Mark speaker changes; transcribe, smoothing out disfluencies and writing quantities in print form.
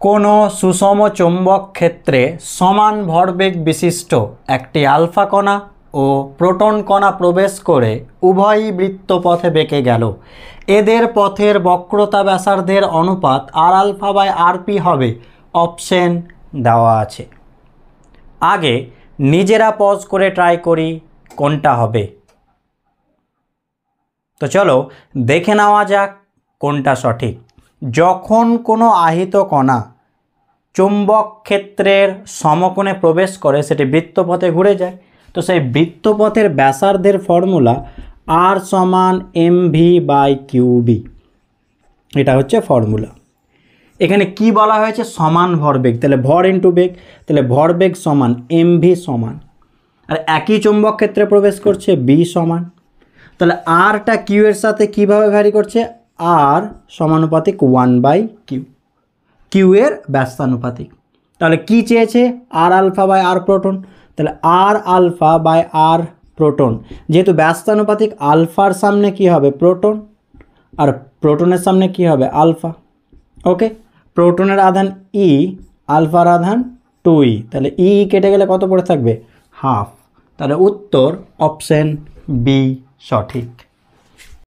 Speaker 1: কোনো সুষম চৌম্বক ক্ষেত্রে সমান ভরবেগ বিশিষ্ট একটি আলফা কণা ও প্রোটন কণা প্রবেশ করে উভয়ই বৃত্তপথে বেঁকে গেল। এদের পথের বক্রতা ব্যাসার্ধের অনুপাত আর আলফা বাই আর পি হবে। অপশন দেওয়া আছে। আগে নিজেরা পজ করে ট্রাই করি কোনটা হবে। তো চলো দেখে নেওয়া যাক কোনটা সঠিক। যখন কোনো আহিত কণা চুম্বক ক্ষেত্রের সমকোণে প্রবেশ করে সেটি বৃত্তপথে ঘুরে যায়। তো সেই বৃত্তপথের ব্যাসার্ধের ফর্মুলা আর সমান এমভি বাই কিউবি, এটা হচ্ছে ফর্মুলা। এখানে কি বলা হয়েছে? সমান ভরবেগ, তাহলে ভর ইন্টু বেগ, তাহলে ভরবেগ সমান এমভি সমান, আর একই চুম্বক ক্ষেত্রে প্রবেশ করছে বি সমান, তাহলে আরটা কিউ এর সাথে কিভাবে ভ্যারি করছে? আর সমানুপাতিক 1/কিউ, কিউ এর ব্যস্তানুপাতিক। তাহলে কি চেয়েছে? আর আলফা বাই আর প্রোটন, তাহলে আর আলফা বাই আর প্রোটন, যেহেতু ব্যস্তানুপাতিক আলফার সামনে কি হবে? প্রোটন, আর প্রোটনের সামনে কি হবে? আলফা। ওকে, প্রোটনের আধান ই, আলফার আধান 2e, তাহলে ই কেটে গেলে কত পড়ে থাকবে? হাফ। তাহলে উত্তর অপশন বি সঠিক।